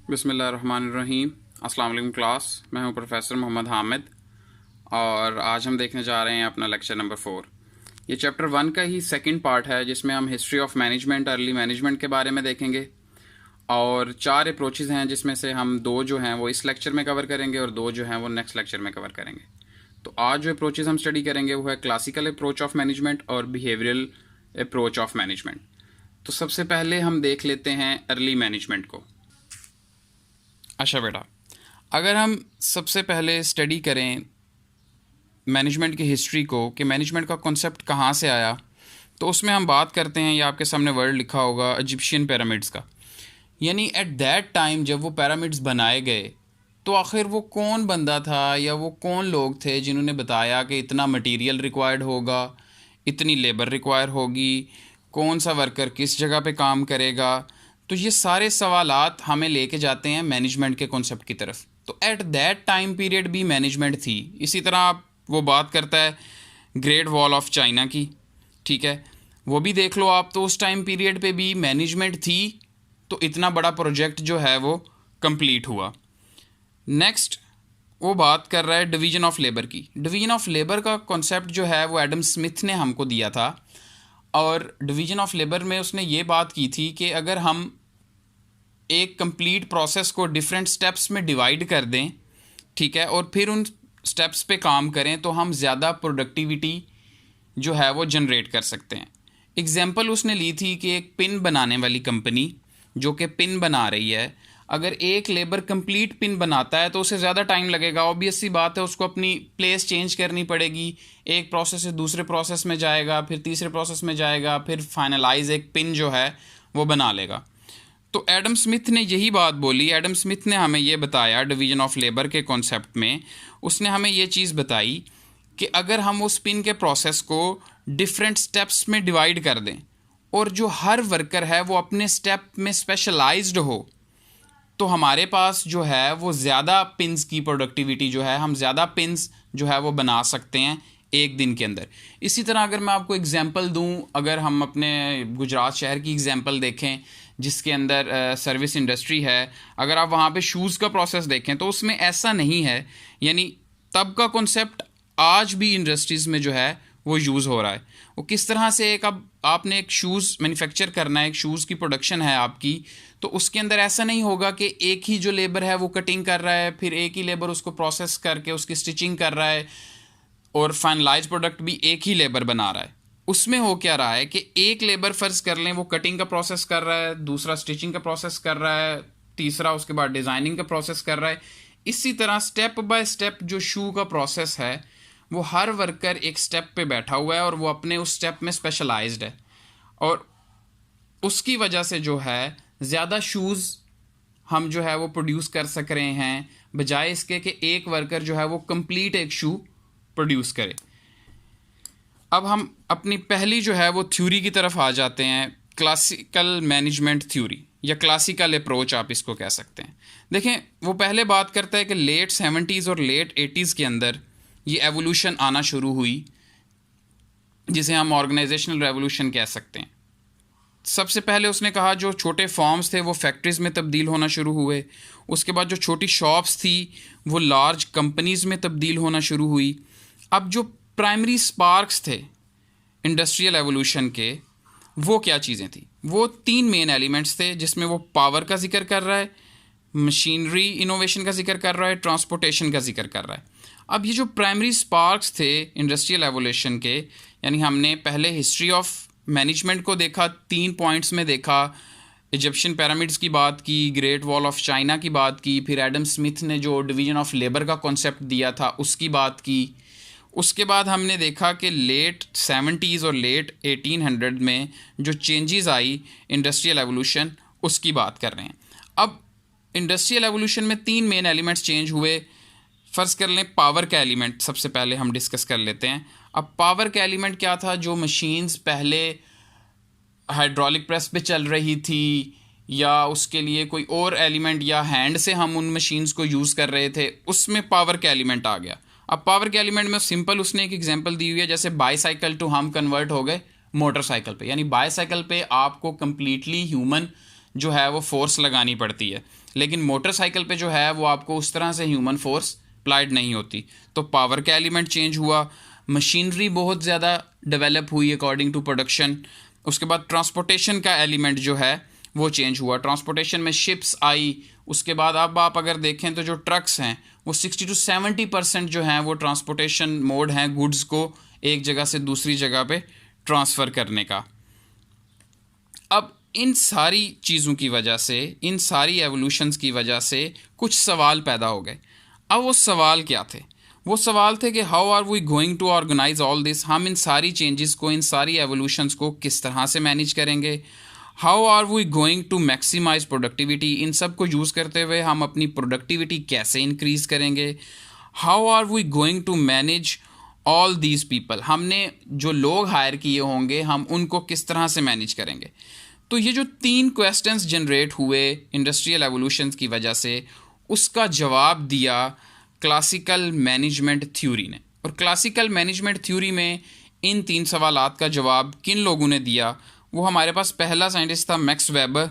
बिस्मिल्लाहिर्रहमानिर्रहीम। अस्सलाम वालेकुम क्लास, मैं हूं प्रोफेसर मोहम्मद हामिद और आज हम देखने जा रहे हैं अपना लेक्चर नंबर 4। ये चैप्टर 1 का ही सेकंड पार्ट है जिसमें हम history of management, early management के बारे में देखेंगे और 4 अप्रोचेज़ हैं जिसमें से हम 2 जो हैं वो इस लेक्चर में कवर करेंगे और 2 जो हैं वो नेक्स्ट लेक्चर में कवर करेंगे। तो आज जो अप्रोचेज़ हम स्टडी करेंगे वो है क्लासिकल अप्रोच ऑफ मैनेजमेंट और बिहेवियरल अप्रोच ऑफ मैनेजमेंट। तो सबसे पहले हम देख लेते हैं अर्ली मैनेजमेंट को। अच्छा बेटा, अगर हम सबसे पहले स्टडी करें मैनेजमेंट की हिस्ट्री को कि मैनेजमेंट का कॉन्सेप्ट कहाँ से आया, तो उसमें हम बात करते हैं, या आपके सामने वर्ड लिखा होगा, इजिप्शियन पिरामिड्स का। यानी एट दैट टाइम जब वो पिरामिड्स बनाए गए तो आखिर वो कौन बंदा था या वो कौन लोग थे जिन्होंने बताया कि इतना मटेरियल रिक्वायर्ड होगा, इतनी लेबर रिक्वायर होगी, कौन सा वर्कर किस जगह पे काम करेगा। तो ये सारे सवालात हमें लेके जाते हैं मैनेजमेंट के कॉन्सेप्ट की तरफ। तो एट दैट टाइम पीरियड भी मैनेजमेंट थी। इसी तरह आप वो बात करता है ग्रेट वॉल ऑफ चाइना की, ठीक है, वो भी देख लो आप, तो उस टाइम पीरियड पे भी मैनेजमेंट थी, तो इतना बड़ा प्रोजेक्ट जो है वो कंप्लीट हुआ। नेक्स्ट वो बात कर रहा है डिवीज़न ऑफ लेबर की। डिवीज़न ऑफ लेबर का कॉन्सेप्ट जो है वो एडम स्मिथ ने हमको दिया था, और डिवीज़न ऑफ लेबर में उसने ये बात की थी कि अगर हम एक कंप्लीट प्रोसेस को डिफरेंट स्टेप्स में डिवाइड कर दें, ठीक है, और फिर उन स्टेप्स पे काम करें तो हम ज़्यादा प्रोडक्टिविटी जो है वो जनरेट कर सकते हैं। एग्जांपल उसने ली थी कि एक पिन बनाने वाली कंपनी जो कि पिन बना रही है, अगर एक लेबर कंप्लीट पिन बनाता है तो उसे ज़्यादा टाइम लगेगा। ऑब्वियस सी बात है, उसको अपनी प्लेस चेंज करनी पड़ेगी, एक प्रोसेस से दूसरे प्रोसेस में जाएगा, फिर तीसरे प्रोसेस में जाएगा, फिर फाइनलाइज एक पिन जो है वो बना लेगा। तो एडम स्मिथ ने यही बात बोली। एडम स्मिथ ने हमें ये बताया डिवीज़न ऑफ लेबर के कॉन्सेप्ट में, उसने हमें ये चीज़ बताई कि अगर हम उस पिन के प्रोसेस को डिफरेंट स्टेप्स में डिवाइड कर दें और जो हर वर्कर है वो अपने स्टेप में स्पेशलाइज्ड हो, तो हमारे पास जो है वो ज़्यादा पिन्स की प्रोडक्टिविटी जो है, हम ज़्यादा पिन्स जो है वो बना सकते हैं एक दिन के अंदर। इसी तरह अगर मैं आपको एग्जांपल दूं, अगर हम अपने गुजरात शहर की एग्जांपल देखें जिसके अंदर सर्विस इंडस्ट्री है, अगर आप वहाँ पे शूज़ का प्रोसेस देखें तो उसमें ऐसा नहीं है। यानी तब का कॉन्सेप्ट आज भी इंडस्ट्रीज़ में जो है वो यूज़ हो रहा है। वो किस तरह से, एक अब आपने एक शूज़ मैन्युफैक्चर करना है, एक शूज़ की प्रोडक्शन है आपकी, तो उसके अंदर ऐसा नहीं होगा कि एक ही जो लेबर है वो कटिंग कर रहा है, फिर एक ही लेबर उसको प्रोसेस करके उसकी स्टिचिंग कर रहा है, और फाइनलाइज प्रोडक्ट भी एक ही लेबर बना रहा है। उसमें हो क्या रहा है कि एक लेबर फ़र्ज़ कर लें वो कटिंग का प्रोसेस कर रहा है, दूसरा स्टिचिंग का प्रोसेस कर रहा है, तीसरा उसके बाद डिज़ाइनिंग का प्रोसेस कर रहा है। इसी तरह स्टेप बाय स्टेप जो शू का प्रोसेस है वो हर वर्कर एक स्टेप पे बैठा हुआ है और वो अपने उस स्टेप में स्पेशलाइज्ड है, और उसकी वजह से जो है ज़्यादा शूज़ हम जो है वो प्रोड्यूस कर सक रहे हैं, बजाय इसके कि एक वर्कर जो है वो कंप्लीट एक शू प्रोड्यूस करे। अब हम अपनी पहली जो है वो थ्योरी की तरफ आ जाते हैं, क्लासिकल मैनेजमेंट थ्योरी या क्लासिकल अप्रोच आप इसको कह सकते हैं। देखें, वो पहले बात करता है कि लेट 70s और लेट 80s के अंदर ये एवोल्यूशन आना शुरू हुई, जिसे हम ऑर्गेनाइजेशनल रेवोल्यूशन कह सकते हैं। सबसे पहले उसने कहा जो छोटे फॉर्म्स थे वो फैक्ट्रीज़ में तब्दील होना शुरू हुए, उसके बाद जो छोटी शॉप्स थी वो लार्ज कंपनीज़ में तब्दील होना शुरू हुई। अब जो प्राइमरी स्पार्क्स थे इंडस्ट्रियल एवोल्यूशन के, वो क्या चीज़ें थी? वो 3 मेन एलिमेंट्स थे, जिसमें वो पावर का जिक्र कर रहा है, मशीनरी इनोवेशन का जिक्र कर रहा है, ट्रांसपोर्टेशन का जिक्र कर रहा है। अब ये जो प्राइमरी स्पार्क्स थे इंडस्ट्रियल एवोल्यूशन के, यानी हमने पहले हिस्ट्री ऑफ मैनेजमेंट को देखा, 3 पॉइंट्स में देखा, इजिप्शियन पिरामिड्स की बात की, ग्रेट वॉल ऑफ चाइना की बात की, फिर एडम स्मिथ ने जो डिवीज़न ऑफ लेबर का कॉन्सेप्ट दिया था उसकी बात की। उसके बाद हमने देखा कि लेट 70s और लेट 1800 में जो चेंजेस आई इंडस्ट्रियल एवोल्यूशन, उसकी बात कर रहे हैं। अब इंडस्ट्रियल एवोल्यूशन में 3 मेन एलिमेंट्स चेंज हुए। फ़र्ज़ कर लें पावर का एलिमेंट सबसे पहले हम डिस्कस कर लेते हैं। अब पावर का एलिमेंट क्या था? जो मशीन्स पहले हाइड्रोलिक प्रेस पे चल रही थी या उसके लिए कोई और एलिमेंट या हैंड से हम उन मशीन्स को यूज़ कर रहे थे, उसमें पावर का एलिमेंट आ गया। अब पावर के एलिमेंट में सिंपल उसने एक एग्जांपल दी हुई है, जैसे बाईसाइकिल टू हम कन्वर्ट हो गए मोटरसाइकिल पे। यानी बाईसाइकिल पे आपको कम्प्लीटली ह्यूमन जो है वो फोर्स लगानी पड़ती है, लेकिन मोटरसाइकिल पे जो है वो आपको उस तरह से ह्यूमन फोर्स अप्लाइड नहीं होती। तो पावर का एलिमेंट चेंज हुआ, मशीनरी बहुत ज़्यादा डेवलप हुई अकॉर्डिंग टू प्रोडक्शन। उसके बाद ट्रांसपोर्टेशन का एलिमेंट जो है वो चेंज हुआ, ट्रांसपोर्टेशन में शिप्स आई। उसके बाद अब आप अगर देखें तो जो ट्रक्स हैं वो 60 to 70% जो हैं वो ट्रांसपोर्टेशन मोड हैं गुड्स को एक जगह से दूसरी जगह पे ट्रांसफ़र करने का। अब इन सारी चीज़ों की वजह से, इन सारी एवोल्यूशंस की वजह से कुछ सवाल पैदा हो गए। अब वो सवाल क्या थे? वो सवाल थे कि how are we going to organise all this, हम इन सारी चेंजेस को, इन सारी एवोल्यूशंस को किस तरह से मैनेज करेंगे। How are we going to maximize productivity, इन सब को यूज़ करते हुए हम अपनी प्रोडक्टिविटी कैसे इंक्रीज़ करेंगे। How are we going to manage all these people, हमने जो लोग हायर किए होंगे हम उनको किस तरह से मैनेज करेंगे। तो ये जो 3 क्वेश्चंस जनरेट हुए इंडस्ट्रियल एवोल्यूशन की वजह से, उसका जवाब दिया क्लासिकल मैनेजमेंट थ्योरी ने। और क्लासिकल मैनेजमेंट थ्योरी में इन 3 सवालात का जवाब किन लोगों ने दिया? वो हमारे पास पहला साइंटिस्ट था Max Weber,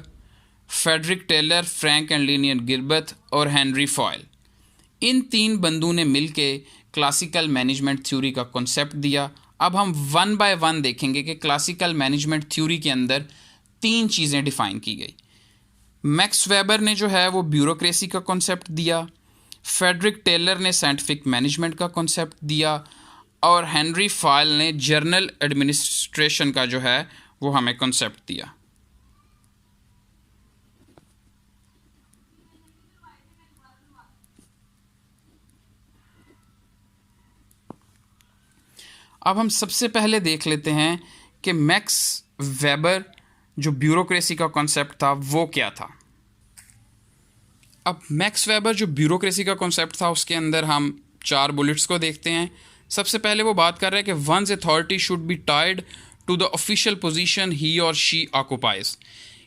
Frederick Taylor, Frank and Lillian Gilbreth और हेनरी फॉयल। इन 3 बंदों ने मिलके क्लासिकल मैनेजमेंट थ्योरी का कॉन्सेप्ट दिया। अब हम वन बाय वन देखेंगे कि क्लासिकल मैनेजमेंट थ्योरी के अंदर 3 चीज़ें डिफ़ाइन की गई। मैक्स वेबर ने जो है वो ब्यूरोक्रेसी का कॉन्सेप्ट दिया, फ्रेडरिक टेलर ने साइंटिफिक मैनेजमेंट का कॉन्सेप्ट दिया और हेनरी फॉयल ने जर्नल एडमिनिस्ट्रेशन का जो है वो हमें कॉन्सेप्ट दिया। अब हम सबसे पहले देख लेते हैं कि मैक्स वेबर जो ब्यूरोक्रेसी का कॉन्सेप्ट था वो क्या था। अब मैक्स वेबर जो ब्यूरोक्रेसी का कॉन्सेप्ट था उसके अंदर हम 4 बुलेट्स को देखते हैं। सबसे पहले वो बात कर रहे हैं कि once authority should be tied to the official position he और शी ऑक्युपाइज,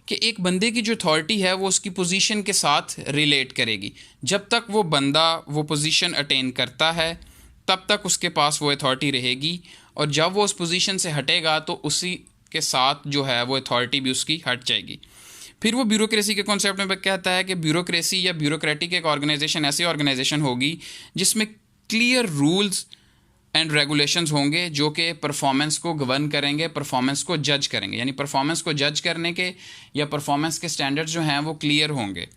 कि एक बंदे की जो अथॉरिटी है वो उसकी पोजीशन के साथ रिलेट करेगी। जब तक वो बंदा वो पोजीशन अटेन करता है तब तक उसके पास वो अथॉरिटी रहेगी, और जब वो उस पोजीशन से हटेगा तो उसी के साथ जो है वो अथॉरिटी भी उसकी हट जाएगी। फिर वो ब्यूरोक्रेसी के कॉन्सेप्ट में कहता है कि ब्यूरोक्रेसी या ब्यूरोक्रेटिक एक ऑर्गेनाइजेशन ऐसी ऑर्गेनाइजेशन होगी जिसमें क्लियर रूल्स एंड रेगुलेशंस होंगे जो कि परफॉर्मेंस को गवर्न करेंगे, परफॉर्मेंस को जज करेंगे। यानी परफॉर्मेंस को जज करने के या परफॉर्मेंस के स्टैंडर्ड्स जो हैं वो क्लियर होंगे।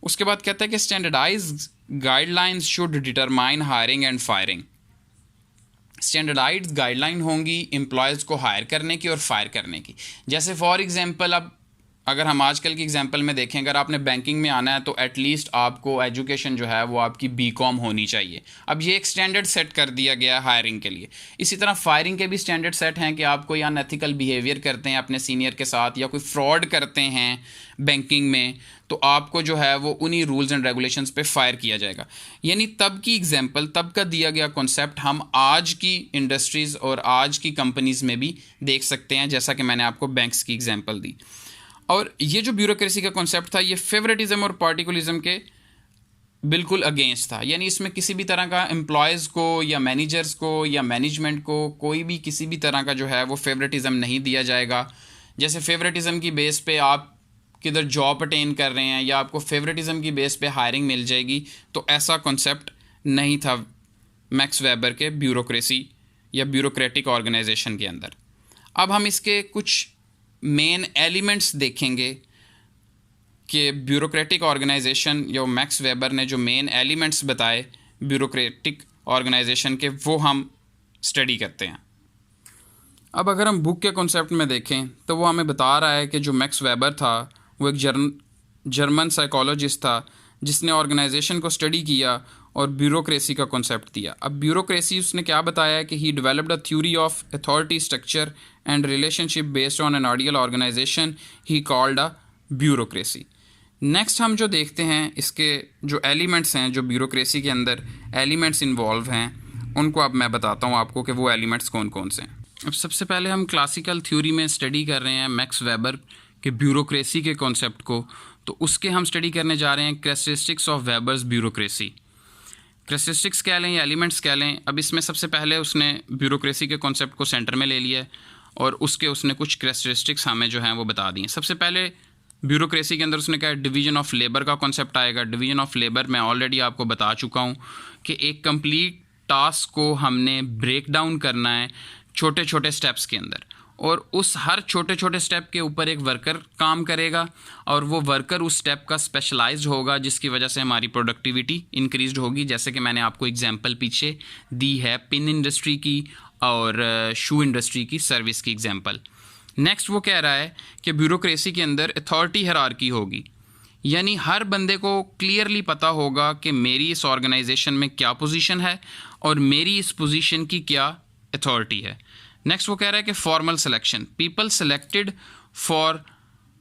उसके बाद कहता है कि standardised guidelines should determine hiring and firing. Standardised guideline होंगी एम्प्लॉयज़ को हायर करने की और फायर करने की। जैसे फॉर एग्जांपल, अब अगर हम आजकल की एग्जांपल में देखें, अगर आपने बैंकिंग में आना है तो एटलीस्ट आपको एजुकेशन जो है वो आपकी बीकॉम होनी चाहिए। अब ये एक स्टैंडर्ड सेट कर दिया गया है हायरिंग के लिए। इसी तरह फायरिंग के भी स्टैंडर्ड सेट हैं कि आप कोई अनएथिकल बिहेवियर करते हैं अपने सीनियर के साथ या कोई फ्रॉड करते हैं बैंकिंग में, तो आपको जो है वो उन्हीं रूल्स एंड रेगुलेशंस पे फायर किया जाएगा। यानी तब की एग्जांपल, तब का दिया गया कॉन्सेप्ट हम आज की इंडस्ट्रीज़ और आज की कंपनीज़ में भी देख सकते हैं, जैसा कि मैंने आपको बैंक्स की एग्जांपल दी। और ये जो ब्यूरोक्रेसी का कॉन्सेप्ट था ये फेवरेटिज्म और पार्टिकुलिज्म के बिल्कुल अगेंस्ट था। यानी इसमें किसी भी तरह का एम्प्लॉयज़ को या मैनेजर्स को या मैनेजमेंट को कोई भी किसी भी तरह का जो है वो फेवरेटिज्म नहीं दिया जाएगा। जैसे फेवरेटिज्म की बेस पे आप किधर जॉब अटेन कर रहे हैं या आपको फेवरेटिज्म की बेस पे हायरिंग मिल जाएगी, तो ऐसा कॉन्सेप्ट नहीं था मैक्स वेबर के ब्यूरोक्रेसी या ब्यूरोक्रेटिक ऑर्गेनाइजेशन के अंदर। अब हम इसके कुछ मेन एलिमेंट्स देखेंगे कि ब्यूरोक्रेटिक ऑर्गेनाइजेशन या मैक्स वेबर ने जो मेन एलिमेंट्स बताए ब्यूरोक्रेटिक ऑर्गेनाइजेशन के, वो हम स्टडी करते हैं। अब अगर हम बुक के कॉन्सेप्ट में देखें तो वो हमें बता रहा है कि जो मैक्स वेबर था वो एक जर्मन साइकोलॉजिस्ट था जिसने ऑर्गेनाइजेशन को स्टडी किया और ब्यूरोक्रेसी का कॉन्सेप्ट दिया। अब ब्यूरोक्रेसी उसने क्या बताया है कि he developed a theory of authority structure and relationship based on an ideal organization he called a bureaucracy. Next हम जो देखते हैं इसके जो एलिमेंट्स हैं, जो ब्यूरोक्रेसी के अंदर एलिमेंट्स इन्वॉल्व हैं, उनको अब मैं बताता हूँ आपको कि वो एलिमेंट्स कौन कौन से हैं। अब सबसे पहले हम क्लासिकल थ्योरी में स्टडी कर रहे हैं मैक्स वेबर के ब्यूरोक्रेसी के कॉन्सेप्ट को, तो उसके हम स्टडी करने जा रहे हैं characteristics of Weber's bureaucracy. Characteristics कह लें या एलिमेंट्स कह लें। अब इसमें सबसे पहले उसने ब्यूरोक्रेसी के कॉन्सेप्ट को सेंटर में ले लिया और उसके उसने कुछ कैरेक्टरिस्टिक्स हमें जो हैं वो बता दी हैं। सबसे पहले ब्यूरोक्रेसी के अंदर उसने कहा डिवीजन ऑफ लेबर का कॉन्सेप्ट आएगा। डिवीजन ऑफ लेबर मैं ऑलरेडी आपको बता चुका हूँ कि एक कंप्लीट टास्क को हमने ब्रेक डाउन करना है छोटे छोटे स्टेप्स के अंदर, और उस हर छोटे छोटे स्टेप के ऊपर एक वर्कर काम करेगा और वो वर्कर उस स्टेप का स्पेशलाइज्ड होगा, जिसकी वजह से हमारी प्रोडक्टिविटी इंक्रीज होगी। जैसे कि मैंने आपको एग्जांपल पीछे दी है पिन इंडस्ट्री की और शू इंडस्ट्री की सर्विस की एग्जांपल। नेक्स्ट वो कह रहा है कि ब्यूरोक्रेसी के अंदर अथॉरिटी हायरार्की होगी, यानी हर बंदे को क्लियरली पता होगा कि मेरी इस ऑर्गेनाइजेशन में क्या पोजीशन है और मेरी इस पोजीशन की क्या अथॉरिटी है। नेक्स्ट वो कह रहा है कि formal selection, people selected for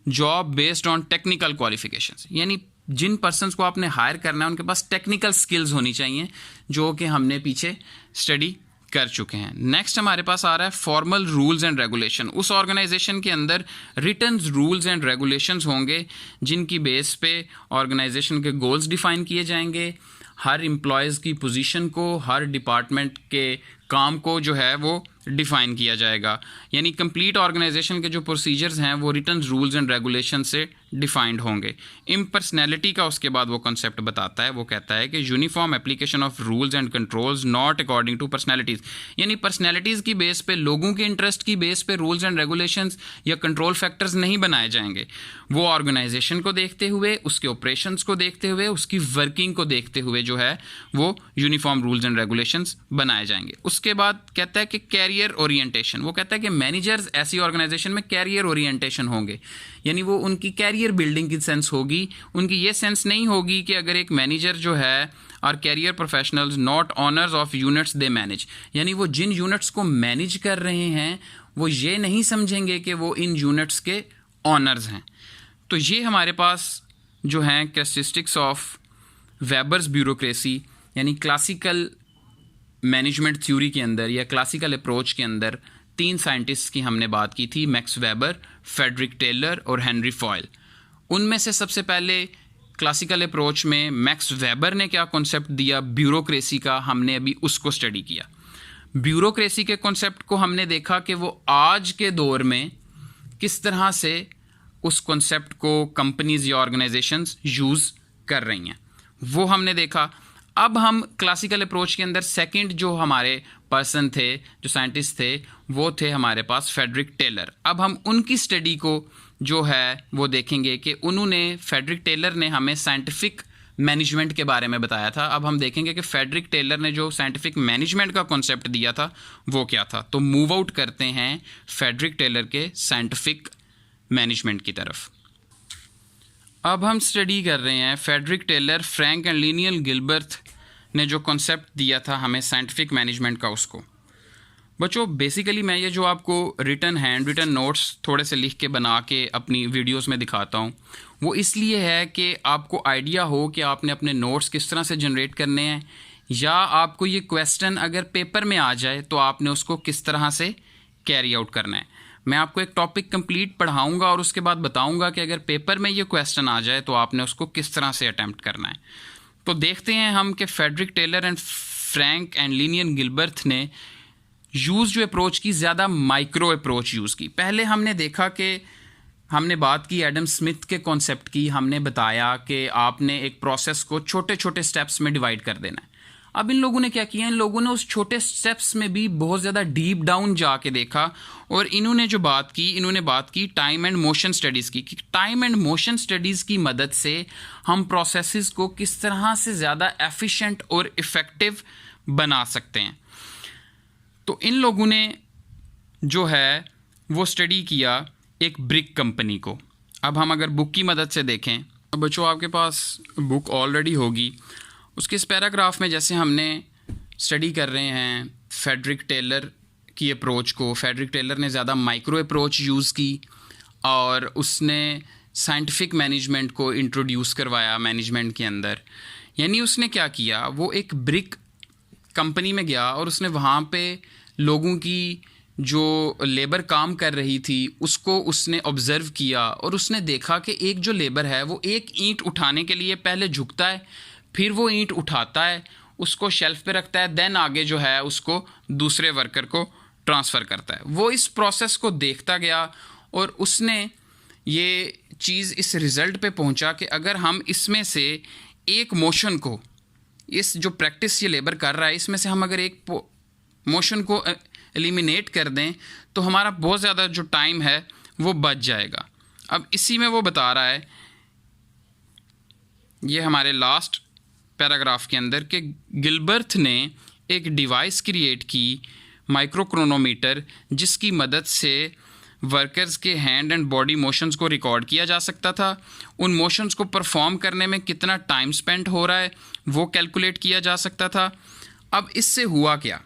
job based on technical qualifications, यानी जिन पर्सन्स को आपने हायर करना है उनके पास टेक्निकल स्किल्स होनी चाहिए, जो कि हमने पीछे स्टडी कर चुके हैं। नेक्स्ट हमारे पास आ रहा है फॉर्मल रूल्स एंड रेगुलेशन। उस ऑर्गेनाइजेशन के अंदर रिटन रूल्स एंड रेगुलेशंस होंगे जिनकी बेस पे ऑर्गेनाइजेशन के गोल्स डिफाइन किए जाएंगे, हर एम्प्लॉयज़ की पोजीशन को, हर डिपार्टमेंट के काम को जो है वो डिफ़ाइन किया जाएगा। यानी कंप्लीट ऑर्गेनाइजेशन के जो प्रोसीजर्स हैं वो रिटन रूल्स एंड रेगुलेशन से डिफाइंड होंगे। इम्पर्सनैलिटी का उसके बाद वो कॉन्सेप्ट बताता है, वो कहता है कि uniform application of rules and controls not according to personalities, यानी पर्सनैलिटीज़ की बेस पे, लोगों के इंटरेस्ट की बेस पे रूल्स एंड रेगुलेशंस या कंट्रोल फैक्टर्स नहीं बनाए जाएंगे। वो ऑर्गेनाइजेशन को देखते हुए, उसके ऑपरेशंस को देखते हुए, उसकी वर्किंग को देखते हुए जो है वो यूनिफॉर्म रूल्स एंड रेगुलेशंस बनाए जाएंगे। उसके बाद कहता है कि कैरियर ओरिएंटेशन, वो कहता है कि मैनेजर्स ऐसी ऑर्गेनाइजेशन में कैरियर ओरिएंटेशन होंगे, यानी वो उनकी कैरियर बिल्डिंग की सेंस होगी। उनकी ये सेंस नहीं होगी कि अगर एक मैनेजर जो है और career professionals not owners of units they manage, यानी वो जिन यूनिट्स को मैनेज कर रहे हैं वो ये नहीं समझेंगे कि वो इन यूनिट्स के ऑनर्स हैं। तो ये हमारे पास जो हैं कैरेक्टरिस्टिक्स ऑफ वेबर्स ब्यूरोक्रेसी, यानी क्लासिकल मैनेजमेंट थ्योरी के अंदर या क्लासिकल अप्रोच के अंदर 3 साइंटिस्ट की हमने बात की थी, मैक्स वेबर, फ्रेडरिक टेलर और हेनरी फॉयल। उनमें से सबसे पहले क्लासिकल अप्रोच में मैक्स वेबर ने क्या कॉन्सेप्ट दिया ब्यूरोक्रेसी का, हमने अभी उसको स्टडी किया। ब्यूरोक्रेसी के कॉन्सेप्ट को हमने देखा कि वो आज के दौर में किस तरह से उस कॉन्सेप्ट को कंपनीज या ऑर्गेनाइजेशंस यूज़ कर रही हैं, वो हमने देखा। अब हम क्लासिकल अप्रोच के अंदर सेकंड जो हमारे पर्सन थे, जो साइंटिस्ट थे, वो थे हमारे पास फ्रेडरिक टेलर। अब हम उनकी स्टडी को जो है वो देखेंगे कि उन्होंने, फ्रेडरिक टेलर ने हमें साइंटिफिक मैनेजमेंट के बारे में बताया था। अब हम देखेंगे कि फ्रेडरिक टेलर ने जो साइंटिफिक मैनेजमेंट का कॉन्सेप्ट दिया था वो क्या था। तो मूव आउट करते हैं फ्रेडरिक टेलर के साइंटिफिक मैनेजमेंट की तरफ। अब हम स्टडी कर रहे हैं Frederick Taylor, Frank and Lillian Gilbreth ने जो कॉन्सेप्ट दिया था हमें साइंटिफिक मैनेजमेंट का, उसको। बच्चों बेसिकली मैं ये जो आपको रिटन हैंड रिटन नोट्स थोड़े से लिख के बना के अपनी वीडियोस में दिखाता हूँ, वो इसलिए है कि आपको आइडिया हो कि आपने अपने नोट्स किस तरह से जनरेट करने हैं, या आपको ये क्वेश्चन अगर पेपर में आ जाए तो आपने उसको किस तरह से कैरी आउट करना है। मैं आपको एक टॉपिक कंप्लीट पढ़ाऊंगा और उसके बाद बताऊंगा कि अगर पेपर में ये क्वेश्चन आ जाए तो आपने उसको किस तरह से अटैम्प्ट करना है। तो देखते हैं हम कि Frederick Taylor and Frank and Lillian Gilbreth ने यूज़ जो अप्रोच की, ज़्यादा माइक्रो अप्रोच यूज़ की। पहले हमने देखा कि हमने बात की एडम स्मिथ के कॉन्सेप्ट की, हमने बताया कि आपने एक प्रोसेस को छोटे छोटे स्टेप्स में डिवाइड कर देना है। अब इन लोगों ने क्या किया, इन लोगों ने उस छोटे स्टेप्स में भी बहुत ज़्यादा डीप डाउन जाके देखा, और इन्होंने जो बात की, इन्होंने बात की टाइम एंड मोशन स्टडीज़ की, कि टाइम एंड मोशन स्टडीज़ की मदद से हम प्रोसेसेस को किस तरह से ज़्यादा एफिशिएंट और इफ़ेक्टिव बना सकते हैं। तो इन लोगों ने जो है वो स्टडी किया एक ब्रिक कंपनी को। अब हम अगर बुक की मदद से देखें, तो बच्चों आपके पास बुक ऑलरेडी होगी, उसके इस पैराग्राफ में जैसे हमने स्टडी कर रहे हैं फ्रेडरिक टेलर की अप्रोच को। फ्रेडरिक टेलर ने ज़्यादा माइक्रो अप्रोच यूज़ की और उसने साइंटिफिक मैनेजमेंट को इंट्रोड्यूस करवाया मैनेजमेंट के अंदर। यानी उसने क्या किया, वो एक ब्रिक कंपनी में गया और उसने वहाँ पे लोगों की जो लेबर काम कर रही थी उसको उसने ऑब्ज़र्व किया, और उसने देखा कि एक जो लेबर है वो एक ईंट उठाने के लिए पहले झुकता है, फिर वो ईंट उठाता है, उसको शेल्फ पे रखता है, देन आगे जो है उसको दूसरे वर्कर को ट्रांसफ़र करता है। वो इस प्रोसेस को देखता गया और उसने ये चीज़ इस रिज़ल्ट पे पहुंचा कि अगर हम इसमें से एक मोशन को, इस जो प्रैक्टिस ये लेबर कर रहा है, इसमें से हम अगर एक मोशन को एलिमिनेट कर दें तो हमारा बहुत ज़्यादा जो टाइम है वो बच जाएगा। अब इसी में वो बता रहा है, ये हमारे लास्ट पैराग्राफ के अंदर, कि गिलबर्थ ने एक डिवाइस क्रिएट की, माइक्रो क्रोनोमीटर, जिसकी मदद से वर्कर्स के हैंड एंड बॉडी मोशंस को रिकॉर्ड किया जा सकता था। उन मोशंस को परफॉर्म करने में कितना टाइम स्पेंड हो रहा है वो कैलकुलेट किया जा सकता था। अब इससे हुआ क्या,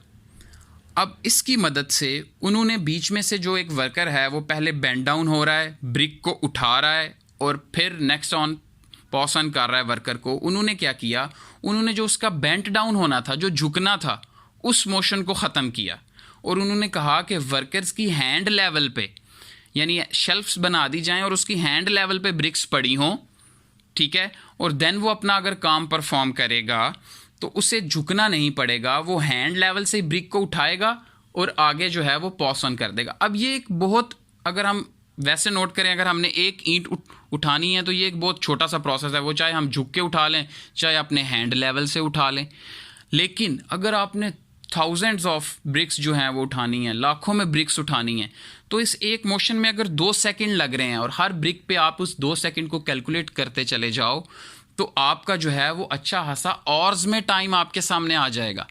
अब इसकी मदद से उन्होंने बीच में से जो एक वर्कर है वो पहले बेंड डाउन हो रहा है, ब्रिक को उठा रहा है और फिर नेक्स्ट ऑन पॉस ऑन कर रहा है वर्कर को। उन्होंने क्या किया, उन्होंने जो उसका बेंट डाउन होना था, जो झुकना था, उस मोशन को ख़त्म किया और उन्होंने कहा कि वर्कर्स की हैंड लेवल पे, यानी शेल्फ्स बना दी जाएं और उसकी हैंड लेवल पे ब्रिक्स पड़ी हों, ठीक है, और देन वो अपना अगर काम परफॉर्म करेगा तो उसे झुकना नहीं पड़ेगा, वो हैंड लेवल से ब्रिक को उठाएगा और आगे जो है वो पॉस ऑन कर देगा। अब ये एक बहुत, अगर हम वैसे नोट करें, अगर हमने एक ईंट उठानी है तो ये एक बहुत छोटा सा प्रोसेस है, वो चाहे हम झुक के उठा लें चाहे अपने हैंड लेवल से उठा लें। लेकिन अगर आपने थाउजेंड्स ऑफ ब्रिक्स जो हैं वो उठानी है, लाखों में ब्रिक्स उठानी है, तो इस एक मोशन में अगर 2 सेकंड लग रहे हैं और हर ब्रिक पे आप उस 2 सेकंड को कैलकुलेट करते चले जाओ तो आपका जो है वो अच्छा खासा ऑर्स में टाइम आपके सामने आ जाएगा।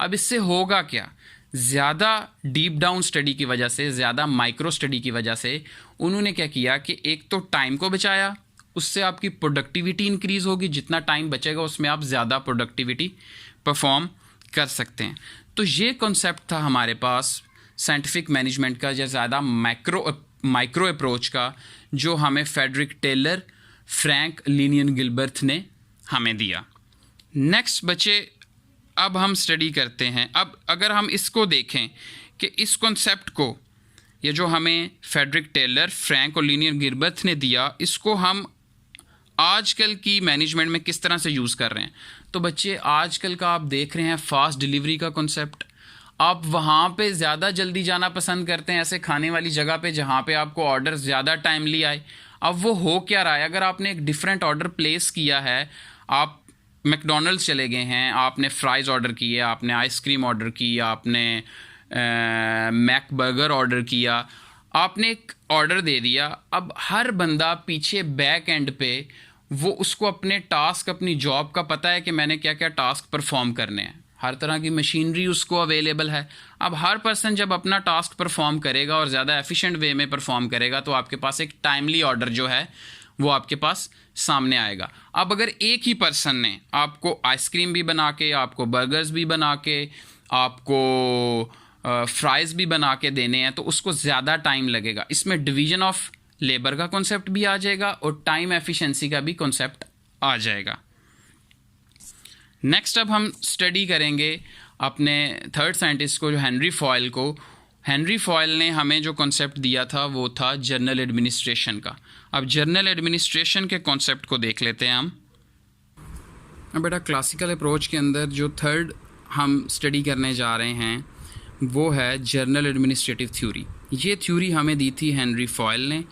अब इससे होगा क्या, ज़्यादा डीप डाउन स्टडी की वजह से, ज़्यादा माइक्रो स्टडी की वजह से उन्होंने क्या किया कि एक तो टाइम को बचाया, उससे आपकी प्रोडक्टिविटी इंक्रीज़ होगी, जितना टाइम बचेगा उसमें आप ज़्यादा प्रोडक्टिविटी परफॉर्म कर सकते हैं। तो ये कॉन्सेप्ट था हमारे पास साइंटिफिक मैनेजमेंट का, या ज़्यादा माइक्रो अप्रोच का, जो हमें फ्रेडरिक टेलर, फ्रैंक लिनियन गिलबर्थ ने हमें दिया। नेक्स्ट बच्चे, अब हम स्टडी करते हैं। अब अगर हम इसको देखें कि इस कॉन्सेप्ट को, ये जो हमें फ्रेडरिक टेलर, फ्रैंक और लिनियन गिलबर्थ ने दिया, इसको हम आजकल की मैनेजमेंट में किस तरह से यूज़ कर रहे हैं। तो बच्चे, आजकल का आप देख रहे हैं फास्ट डिलीवरी का कॉन्सेप्ट। आप वहाँ पे ज़्यादा जल्दी जाना पसंद करते हैं, ऐसे खाने वाली जगह पे जहाँ पे आपको ऑर्डर ज़्यादा टाइमली आए। अब वो हो क्या रहा है, अगर आपने एक डिफरेंट ऑर्डर प्लेस किया है, आप मैकडॉनल्ड्स चले गए हैं, आपने फ्राइज़ ऑर्डर किए, आपने आइसक्रीम ऑर्डर की, आपने मैक बर्गर ऑर्डर किया, आपने एक ऑर्डर दे दिया। अब हर बंदा पीछे बैक एंड पे वो उसको अपने टास्क, अपनी जॉब का पता है कि मैंने क्या क्या टास्क परफॉर्म करने हैं, हर तरह की मशीनरी उसको अवेलेबल है। अब हर पर्सन जब अपना टास्क परफॉर्म करेगा और ज़्यादा एफिशिएंट वे में परफॉर्म करेगा तो आपके पास एक टाइमली ऑर्डर जो है वो आपके पास सामने आएगा। अब अगर एक ही पर्सन ने आपको आइसक्रीम भी बना के, आपको बर्गर्स भी बना के, आपको फ्राइज़ भी बना के देने हैं तो उसको ज़्यादा टाइम लगेगा। इसमें डिवीज़न ऑफ लेबर का कॉन्सेप्ट भी आ जाएगा और टाइम एफिशिएंसी का भी कॉन्सेप्ट आ जाएगा। नेक्स्ट अब हम स्टडी करेंगे अपने थर्ड साइंटिस्ट को, जो हेनरी फॉयल को। हेनरी फॉयल ने हमें जो कॉन्सेप्ट दिया था वो था जर्नल एडमिनिस्ट्रेशन का। अब जर्नल एडमिनिस्ट्रेशन के कॉन्सेप्ट को देख लेते हैं हम। अब बेटा, क्लासिकल अप्रोच के अंदर जो थर्ड हम स्टडी करने जा रहे हैं वो है जर्नल एडमिनिस्ट्रेटिव थ्योरी। ये थ्योरी हमें दी थी हेनरी फॉयल ने।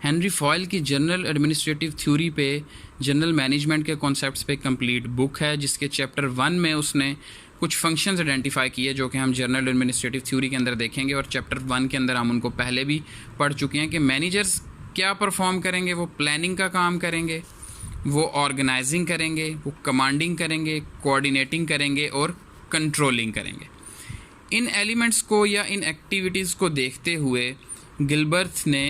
हेनरी फॉयल की जर्नल एडमिनिस्ट्रेटिव थ्योरी पे, जनरल मैनेजमेंट के कॉन्सेप्ट्स पे कंप्लीट बुक है, जिसके चैप्टर 1 में उसने कुछ फंक्शंस आइडेंटिफाई किए जो कि हम जर्नल एडमिनिस्ट्रेटिव थ्योरी के अंदर देखेंगे, और चैप्टर 1 के अंदर हम उनको पहले भी पढ़ चुके हैं कि मैनेजर्स क्या परफॉर्म करेंगे। वो प्लानिंग का काम करेंगे, वो ऑर्गेनाइजिंग करेंगे, वो कमांडिंग करेंगे, कोऑर्डिनेटिंग करेंगे और कंट्रोलिंग करेंगे। इन एलिमेंट्स को या इन एक्टिविटीज़ को देखते हुए गिलबर्थ ने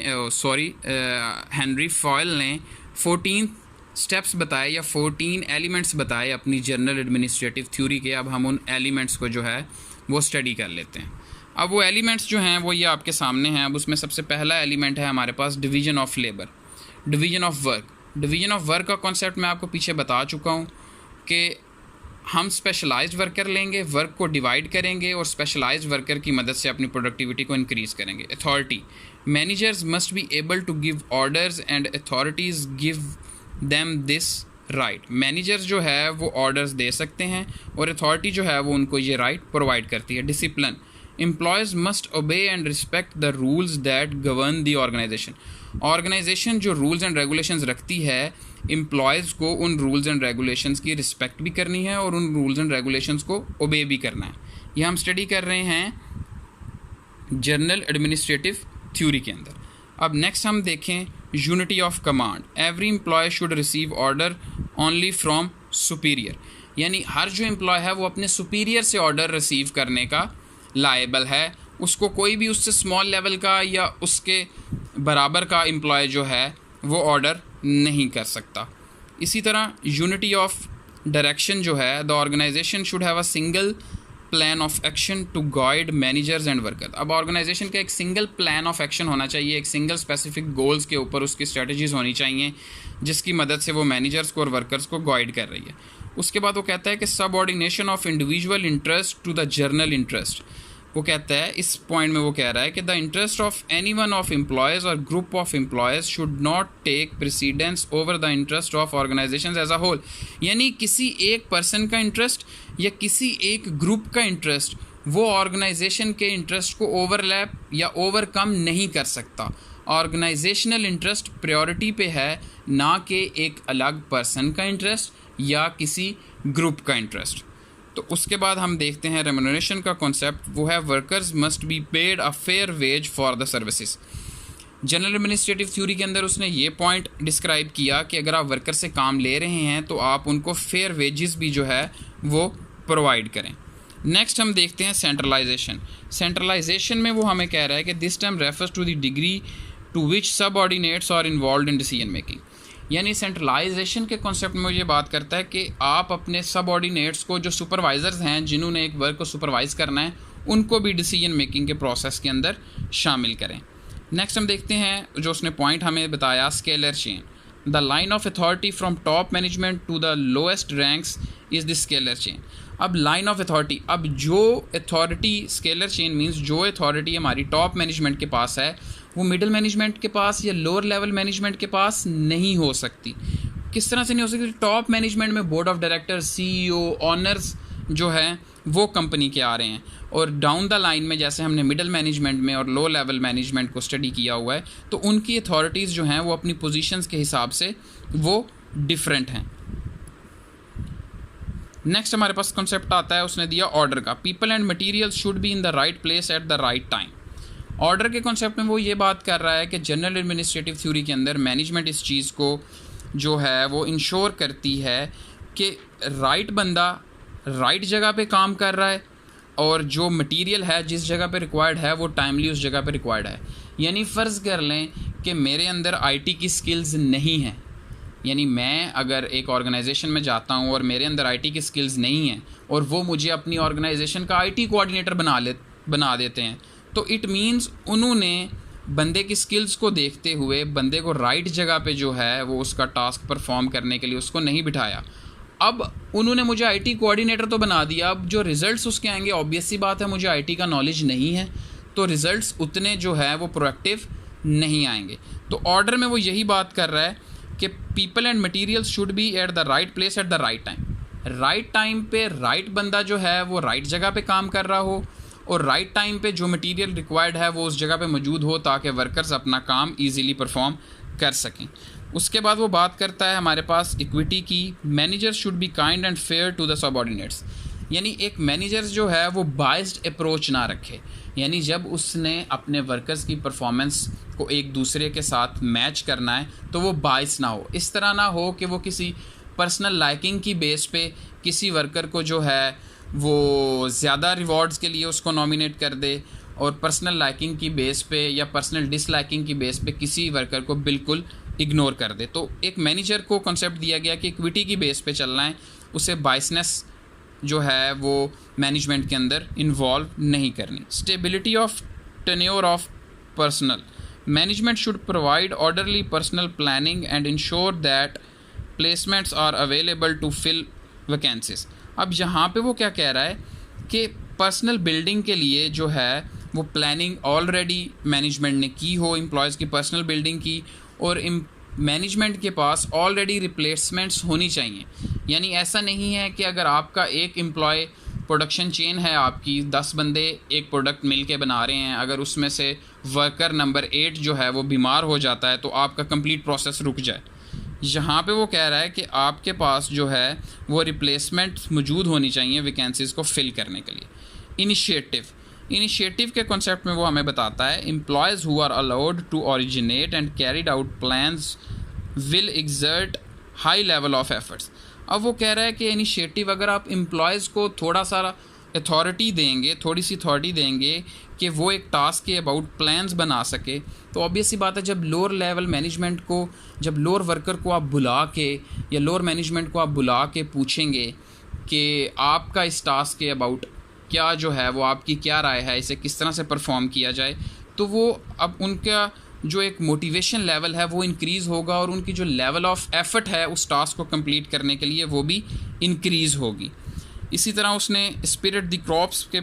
हेनरी फॉयल ने 14 स्टेप्स बताए या 14 एलिमेंट्स बताए अपनी जर्नल एडमिनिस्ट्रेटिव थ्योरी के। अब हम उन एलिमेंट्स को जो है वो स्टडी कर लेते हैं। अब वो एलिमेंट्स जो हैं वो ये आपके सामने हैं। अब उसमें सबसे पहला एलिमेंट है हमारे पास division of labour, division of work. Division of work का कॉन्सेप्ट मैं आपको पीछे बता चुका हूँ कि हम स्पेशलाइज्ड वर्कर लेंगे, वर्क को डिवाइड करेंगे और स्पेशलाइज्ड वर्कर की मदद से अपनी प्रोडक्टिविटी को इंक्रीज़ करेंगे। Authority, managers must be able to give orders and authorities give them this right. Managers जो है वो ऑर्डर्स दे सकते हैं और अथॉरिटी जो है वो उनको ये राइट प्रोवाइड करती है। Discipline, employees must obey and respect the rules that govern the organisation. Organisation जो रूल्स एंड रेगुलेशंस रखती है, एम्प्लॉयज़ को उन रूल्स एंड रेगुलेशंस की रिस्पेक्ट भी करनी है और उन रूल्स एंड रेगुलेशंस को ओबे भी करना है। ये हम स्टडी कर रहे हैं जनरल एडमिनिस्ट्रेटिव थ्योरी के अंदर। अब नेक्स्ट हम देखें unity of command. Every employee should receive order only from superior, यानी हर जो एम्प्लॉय है वो अपने सुपीरियर से ऑर्डर रिसीव करने का लायबल है। उसको कोई भी उससे स्मॉल लेवल का या उसके बराबर का एम्प्लॉय जो है वो ऑर्डर नहीं कर सकता। इसी तरह यूनिटी ऑफ डायरेक्शन जो है, the organisation should have a single plan of action to guide managers and worker. अब ऑर्गेनाइजेशन का एक सिंगल प्लान ऑफ एक्शन होना चाहिए, एक सिंगल स्पेसिफिक गोल्स के ऊपर उसकी स्ट्रेटजीज होनी चाहिए जिसकी मदद से वो मैनेजर्स को और वर्कर्स को गाइड कर रही है। उसके बाद वो कहता है कि subordination of individual interest to the general interest. वो कहता है, इस पॉइंट में वो कह रहा है कि the interest of any one of employees और group of employees should not take precedence over the interest of organisations as a whole. यानी किसी एक पर्सन का इंटरेस्ट या किसी एक ग्रुप का इंटरेस्ट वो ऑर्गेनाइजेशन के इंटरेस्ट को ओवरलैप या ओवरकम नहीं कर सकता। ऑर्गेनाइजेशनल इंटरेस्ट प्रायोरिटी पे है, ना कि एक अलग पर्सन का इंटरेस्ट या किसी ग्रुप का इंटरेस्ट। तो उसके बाद हम देखते हैं रेम्यूनरेशन का कॉन्सेप्ट, वो है workers must be paid a fair ways for the services. General administrative theory के अंदर उसने ये पॉइंट डिस्क्राइब किया कि अगर आप वर्कर से काम ले रहे हैं तो आप उनको फेयर वेजेस भी जो है वो प्रोवाइड करें। नेक्स्ट हम देखते हैं सेंट्रलाइजेशन। सेंट्रलाइजेशन में वो हमें कह रहा है कि this term refers to the degree to which subordinates are involve in decision making. यानी सेंट्रलाइजेशन के कॉन्सेप्ट में ये बात करता है कि आप अपने सबऑर्डिनेट्स को, जो सुपरवाइजर्स हैं जिन्होंने एक वर्क को सुपरवाइज करना है, उनको भी डिसीजन मेकिंग के प्रोसेस के अंदर शामिल करें। नेक्स्ट हम देखते हैं जो उसने पॉइंट हमें बताया, scalar chain. The line of authority from top management to the lowest ranks is the scalar chain. अब लाइन ऑफ अथॉरिटी, अब जो अथॉरिटी, स्केलर चेन मीन्स जो अथॉरिटी हमारी टॉप मैनेजमेंट के पास है वो मिडिल मैनेजमेंट के पास या लोअर लेवल मैनेजमेंट के पास नहीं हो सकती। किस तरह से नहीं हो सकती? टॉप मैनेजमेंट में board of director, CEO, honours जो हैं वो कंपनी के आ रहे हैं, और डाउन द लाइन में जैसे हमने मिडिल मैनेजमेंट में और लो लेवल मैनेजमेंट को स्टडी किया हुआ है, तो उनकी अथॉरिटीज़ जो हैं वो अपनी पोजीशंस के हिसाब से वो डिफरेंट हैं। नेक्स्ट हमारे पास कॉन्सेप्ट आता है, उसने दिया ऑर्डर का। People and material should be in the right place at the right time. Order के कॉन्सेप्ट में वो ये बात कर रहा है कि जनरल एडमिनिस्ट्रेटिव थ्योरी के अंदर मैनेजमेंट इस चीज़ को जो है वो इंश्योर करती है कि राइट बंदा राइट जगह पे काम कर रहा है और जो मटेरियल है जिस जगह पे रिक्वायर्ड है वो टाइमली उस जगह पे रिक्वायर्ड है। यानी फ़र्ज़ कर लें कि मेरे अंदर IT की स्किल्स नहीं हैं, यानी मैं अगर एक ऑर्गेनाइजेशन में जाता हूँ और मेरे अंदर IT की स्किल्स नहीं हैं और वो मुझे अपनी ऑर्गेनाइजेशन का IT कोऑर्डिनेटर बना देते हैं, तो इट मीन्स उन्होंने बंदे की स्किल्स को देखते हुए बंदे को राइट जगह पे जो है वो उसका टास्क परफॉर्म करने के लिए उसको नहीं बिठाया। अब उन्होंने मुझे IT कोऑर्डिनेटर तो बना दिया, अब जो रिज़ल्ट्स उसके आएंगे, ऑब्वियस सी बात है मुझे IT का नॉलेज नहीं है तो रिज़ल्ट्स उतने जो है वो प्रोएक्टिव नहीं आएंगे। तो ऑर्डर में वो यही बात कर रहा है कि people and materials should be at the right place at the right time. Right time पे राइट बंदा जो है वो राइट जगह पे काम कर रहा हो और राइट टाइम पे जो मटेरियल रिक्वायर्ड है वो उस जगह पे मौजूद हो ताकि वर्कर्स अपना काम इजीली परफॉर्म कर सकें। उसके बाद वो बात करता है हमारे पास इक्विटी की। Manager should be kind and fair to the subordinates. यानी एक मैनेजर जो है वो बाइस्ड अप्रोच ना रखे, यानी जब उसने अपने वर्कर्स की परफॉर्मेंस को एक दूसरे के साथ मैच करना है तो वो बाइस ना हो। इस तरह ना हो कि वो किसी पर्सनल लाइकिंग की बेस पे किसी वर्कर को जो है वो ज़्यादा रिवॉर्ड्स के लिए उसको नॉमिनेट कर दे और पर्सनल लाइकिंग की बेस पे या पर्सनल डिसलाइकिंग की बेस पे किसी वर्कर को बिल्कुल इग्नोर कर दे। तो एक मैनेजर को कॉन्सेप्ट दिया गया कि इक्विटी की बेस पे चलना है, उसे बाइसनेस जो है वो मैनेजमेंट के अंदर इन्वॉल्व नहीं करनी। Stability of tenure of personnel. Management should provide orderly personnel planning and ensure that placements are available to fill vacancies. अब यहाँ पे वो क्या कह रहा है कि पर्सनल बिल्डिंग के लिए जो है वो प्लानिंग ऑलरेडी मैनेजमेंट ने की हो, एम्प्लॉयज़ की पर्सनल बिल्डिंग की, और मैनेजमेंट के पास ऑलरेडी रिप्लेसमेंट्स होनी चाहिए। यानी ऐसा नहीं है कि अगर आपका एक एम्प्लॉय प्रोडक्शन चेन है आपकी, 10 बंदे एक प्रोडक्ट मिल के बना रहे हैं, अगर उसमें से वर्कर नंबर 8 जो है वो बीमार हो जाता है तो आपका कंप्लीट प्रोसेस रुक जाए। यहाँ पे वो कह रहा है कि आपके पास जो है वो रिप्लेसमेंट मौजूद होनी चाहिए वैकेंसीज़ को फिल करने के लिए। इनिशिएटिव के कॉन्सेप्ट में वो हमें बताता है employees who are allowed to originate and carried out plans will exert high level of efforts. अब वो कह रहा है कि इनिशिएटिव, अगर आप एम्प्लॉयज़ को थोड़ा सा अथॉरिटी देंगे, थोड़ी सी अथॉरिटी देंगे कि वो एक टास्क के अबाउट प्लान्स बना सके, तो ऑब्वियस सी बात है जब लोअर लेवल मैनेजमेंट को, जब लोअर वर्कर को आप बुला के या लोअर मैनेजमेंट को आप बुला के पूछेंगे कि आपका इस टास्क के अबाउट क्या जो है वो आपकी क्या राय है, इसे किस तरह से परफॉर्म किया जाए, तो वो अब उनका जो एक मोटिवेशन लेवल है वो इंक्रीज़ होगा और उनकी जो लेवल ऑफ एफर्ट है उस टास्क को कंप्लीट करने के लिए वो भी इंक्रीज़ होगी। इसी तरह उसने स्पिरिट द क्रॉप्स के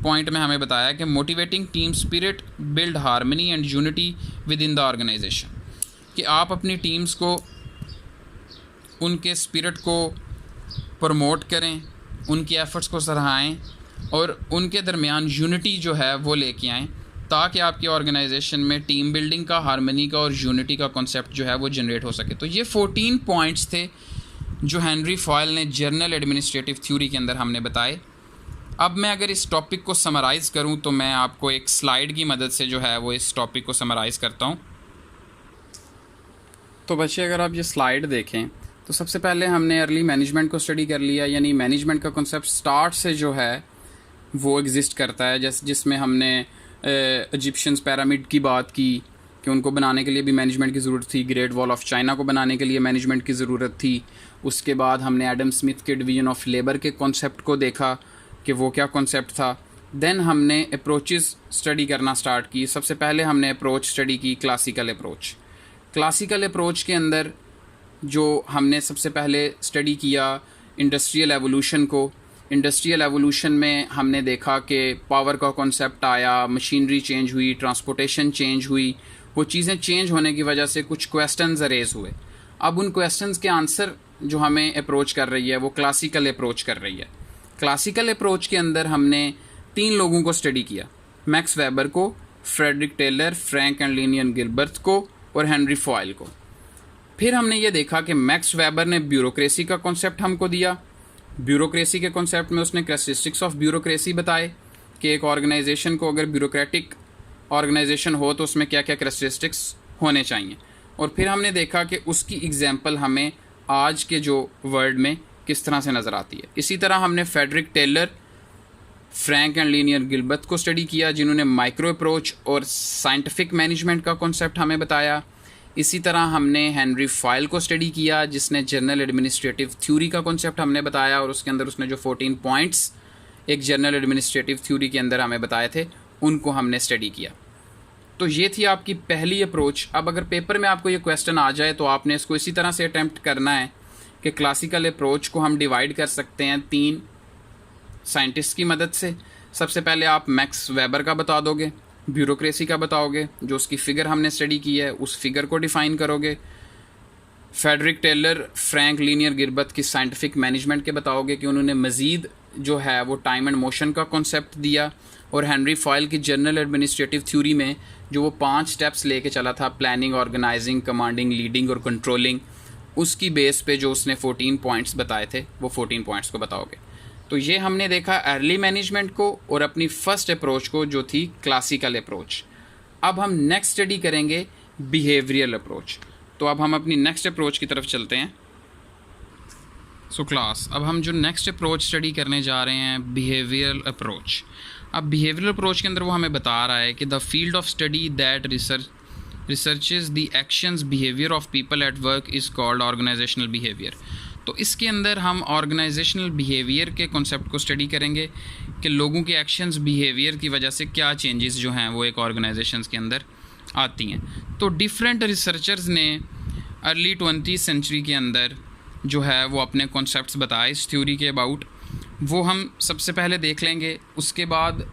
पॉइंट में हमें बताया कि motivating team spirit build harmony and unity within the organisation, कि आप अपनी टीम्स को, उनके स्पिरिट को प्रमोट करें, उनकी एफ़र्ट्स को सराहें और उनके दरमियान यूनिटी जो है वो लेके आएँ, ताकि आपकी ऑर्गेनाइजेशन में टीम बिल्डिंग का, हार्मनी का और यूनिटी का कॉन्सेप्ट जो है वो जनरेट हो सके। तो ये 14 पॉइंट्स थे जो हेनरी फॉयल ने जर्नल एडमिनिस्ट्रेटिव थ्योरी के अंदर हमने बताए। अब मैं अगर इस टॉपिक को समराइज़ करूं तो मैं आपको एक स्लाइड की मदद से जो है वो इस टॉपिक को समराइज़ करता हूं। तो बच्चे, अगर आप ये स्लाइड देखें तो सबसे पहले हमने अर्ली मैनेजमेंट को स्टडी कर लिया, यानी मैनेजमेंट का कॉन्सेप्ट स्टार्ट से जो है वो एग्जिस्ट करता है, जिसमें हमने इजिप्शियंस पिरामिड की बात की कि उनको बनाने के लिए भी मैनेजमेंट की ज़रूरत थी, ग्रेट वॉल ऑफ चाइना को बनाने के लिए मैनेजमेंट की ज़रूरत थी। उसके बाद हमने एडम स्मिथ के डिवीज़न ऑफ लेबर के कॉन्सेप्ट को देखा कि वो क्या कॉन्सेप्ट था। देन हमने अप्रोचेस स्टडी करना स्टार्ट की। सबसे पहले हमने अप्रोच स्टडी की क्लासिकल अप्रोच। क्लासिकल अप्रोच के अंदर जो हमने सबसे पहले स्टडी किया इंडस्ट्रियल एवोल्यूशन को। इंडस्ट्रियल एवोल्यूशन में हमने देखा कि पावर का कॉन्सेप्ट आया, मशीनरी चेंज हुई, ट्रांसपोर्टेशन चेंज हुई। वो चीज़ें चेंज होने की वजह से कुछ क्वेश्चंस अरेज हुए। अब उन क्वेश्चंस के आंसर जो हमें अप्रोच कर रही है वो क्लासिकल अप्रोच कर रही है। क्लासिकल अप्रोच के अंदर हमने 3 लोगों को स्टडी किया, मैक्स वेबर को, Frederick Taylor, Frank and Lillian Gilbreth को और हेनरी फॉयल को। फिर हमने ये देखा कि मैक्स वेबर ने ब्यूरोक्रेसी का कॉन्सेप्ट हमको दिया। ब्यूरोक्रेसी के कॉन्सेप्ट में उसने कैरेक्टरिस्टिक्स ऑफ ब्यूरोक्रेसी बताए कि एक ऑर्गेनाइजेशन को अगर ब्यूरोक्रेटिक ऑर्गेनाइजेशन हो तो उसमें क्या क्या कैरेक्टरिस्टिक्स होने चाहिए। और फिर हमने देखा कि उसकी एग्जाम्पल हमें आज के जो वर्ल्ड में किस तरह से नज़र आती है। इसी तरह हमने Frederick Taylor, Frank and Lillian Gilbreth को स्टडी किया, जिन्होंने माइक्रो अप्रोच और साइंटिफिक मैनेजमेंट का कॉन्सेप्ट हमें बताया। इसी तरह हमने हेनरी फॉयल को स्टडी किया, जिसने जर्नल एडमिनिस्ट्रेटिव थ्योरी का कॉन्सेप्ट हमने बताया और उसके अंदर उसने जो 14 पॉइंट्स एक जर्नल एडमिनिस्ट्रेटिव थ्योरी के अंदर हमें बताए थे उनको हमने स्टडी किया। तो ये थी आपकी पहली अप्रोच। अब अगर पेपर में आपको ये क्वेश्चन आ जाए तो आपने इसको इसी तरह से अटैम्प्ट करना है कि क्लासिकल अप्रोच को हम डिवाइड कर सकते हैं 3 साइंटिस्ट की मदद से। सबसे पहले आप मैक्स वेबर का बता दोगे, ब्यूरोक्रेसी का बताओगे, जो उसकी फ़िगर हमने स्टडी की है उस फिगर को डिफ़ाइन करोगे। Frederick Taylor, Frank Lillian Gilbreth की साइंटिफिक मैनेजमेंट के बताओगे कि उन्होंने मज़ीद जो है वो टाइम एंड मोशन का कॉन्सेप्ट दिया। और हेनरी फॉयल की जर्नल एडमिनिस्ट्रेटिव थ्योरी में जो वो 5 स्टेप्स लेके चला था, प्लानिंग, ऑर्गेनाइजिंग, कमांडिंग, लीडिंग और कंट्रोलिंग, उसकी बेस पे जो उसने 14 पॉइंट्स बताए थे वो 14 पॉइंट्स को बताओगे। तो ये हमने देखा अर्ली मैनेजमेंट को और अपनी फर्स्ट अप्रोच को जो थी क्लासिकल अप्रोच। अब हम नेक्स्ट स्टडी करेंगे बिहेवियरल अप्रोच। तो अब हम अपनी नेक्स्ट अप्रोच की तरफ चलते हैं। सो क्लास, अब हम जो नेक्स्ट अप्रोच स्टडी करने जा रहे हैं बिहेवियरल अप्रोच। अब बिहेवियरल अप्रोच के अंदर वो हमें बता रहा है कि the field of study that researches the actions behaviour of people at work is called organisational behaviour. तो इसके अंदर हम ऑर्गेनाइजेशनल बिहेवियर के कॉन्सेप्ट को स्टडी करेंगे कि लोगों के एक्शंस बिहेवियर की वजह से क्या चेंजेस जो हैं वो एक ऑर्गेनाइजेशंस के अंदर आती हैं। तो डिफरेंट रिसर्चर्स ने अर्ली 20th सेंचुरी के अंदर जो है वो अपने कॉन्सेप्ट्स बताए इस थ्योरी के अबाउट, वो हम सबसे पहले देख लेंगे। उसके बाद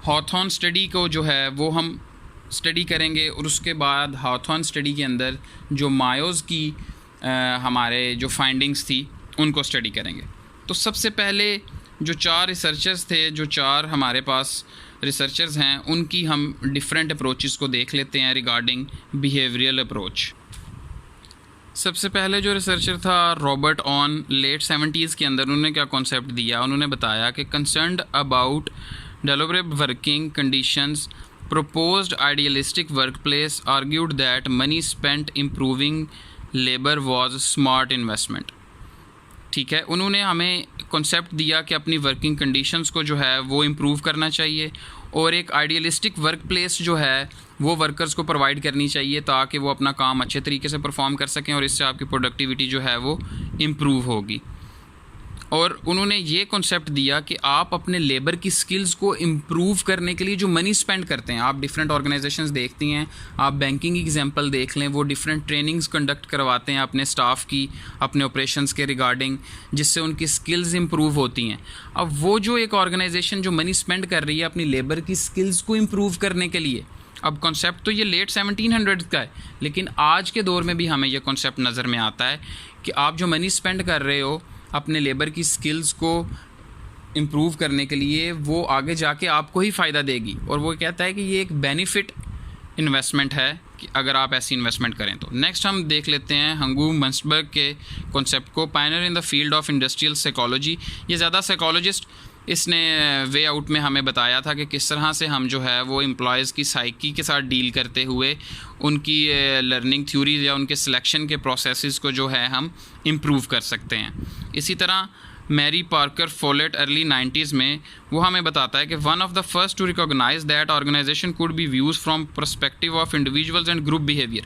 हॉथॉर्न स्टडी को जो है वो हम स्टडी करेंगे और उसके बाद हॉथॉर्न स्टडी के अंदर जो मायोज़ की हमारे जो फाइंडिंग्स थी उनको स्टडी करेंगे। तो सबसे पहले जो 4 रिसर्चर्स थे, जो 4 हमारे पास रिसर्चर्स हैं, उनकी हम डिफरेंट अप्रोचेस को देख लेते हैं रिगार्डिंग बिहेवियरल अप्रोच। सबसे पहले जो रिसर्चर था रॉबर्ट ऑन, लेट 70s के अंदर उन्होंने क्या कॉन्सेप्ट दिया, उन्होंने बताया कि concerned about deliberate working conditions, proposed idealistic workplace, argued that money spent improving labor was smart investment। ठीक है, उन्होंने हमें कॉन्सेप्ट दिया कि अपनी वर्किंग कंडीशंस को जो है वो इम्प्रूव करना चाहिए और एक आइडियलिस्टिक वर्क प्लेस जो है वो वर्कर्स को प्रोवाइड करनी चाहिए ताकि वो अपना काम अच्छे तरीके से परफॉर्म कर सकें और इससे आपकी प्रोडक्टिविटी जो है वो इम्प्रूव होगी। और उन्होंने ये कॉन्सेप्ट दिया कि आप अपने लेबर की स्किल्स को इम्प्रूव करने के लिए जो मनी स्पेंड करते हैं, आप डिफरेंट ऑर्गेनाइजेशंस देखती हैं, आप बैंकिंग एग्जांपल देख लें, वो डिफरेंट ट्रेनिंग्स कंडक्ट करवाते हैं अपने स्टाफ की, अपने ऑपरेशंस के रिगार्डिंग, जिससे उनकी स्किल्स इम्प्रूव होती हैं। अब वो जो एक ऑर्गेनाइजेशन जो मनी स्पेंड कर रही है अपनी लेबर की स्किल्स को इम्प्रूव करने के लिए, अब कॉन्सेप्ट तो ये लेट 1700 का है, लेकिन आज के दौर में भी हमें ये कॉन्सेप्ट नज़र में आता है कि आप जो मनी स्पेंड कर रहे हो अपने लेबर की स्किल्स को इम्प्रूव करने के लिए, वो आगे जाके आपको ही फ़ायदा देगी। और वो कहता है कि ये एक बेनिफिट इन्वेस्टमेंट है कि अगर आप ऐसी इन्वेस्टमेंट करें तो। नेक्स्ट हम देख लेते हैं हंगू मंसबर्ग के कॉन्सेप्ट को, Pioneer in the field of industrial psychology. ये ज़्यादा साइकोलॉजिस्ट, इसने वे आउट में हमें बताया था कि किस तरह से हम जो है वो एम्प्लॉयज़ की साइकी के साथ डील करते हुए उनकी लर्निंग थ्योरीज या उनके सिलेक्शन के प्रोसेसेस को जो है हम इम्प्रूव कर सकते हैं। इसी तरह Mary Parker Follett early 90s में वो हमें बताता है कि one of the first to recognise that organisation could be views from perspective of individuals and group behaviour,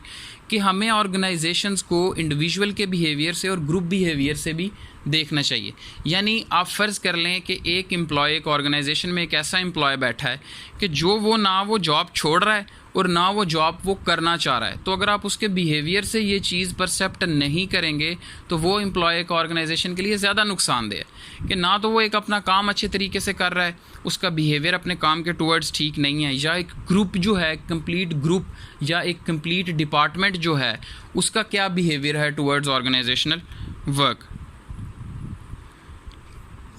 कि हमें ऑर्गेनाइजेशंस को इंडिविजुअल के बिहेवियर से और ग्रुप बिहेवियर से भी देखना चाहिए। यानी आप फ़र्ज़ कर लें कि एक एम्प्लॉय, एक ऑर्गेनाइजेशन में एक ऐसा एम्प्लॉय बैठा है कि जो वो ना वो जॉब छोड़ रहा है और ना वो जॉब वो करना चाह रहा है, तो अगर आप उसके बिहेवियर से ये चीज़ परसेप्ट नहीं करेंगे तो वो एम्प्लॉय एक ऑर्गेनाइजेशन के लिए ज़्यादा नुकसानदेह है कि ना तो वो एक अपना काम अच्छे तरीके से कर रहा है, उसका बिहेवियर अपने काम के टूवर्ड्स ठीक नहीं है, या एक ग्रुप जो है, कंप्लीट ग्रुप या एक कंप्लीट डिपार्टमेंट जो है उसका क्या बिहेवियर है टूवर्ड्स ऑर्गेनाइजेशनल वर्क।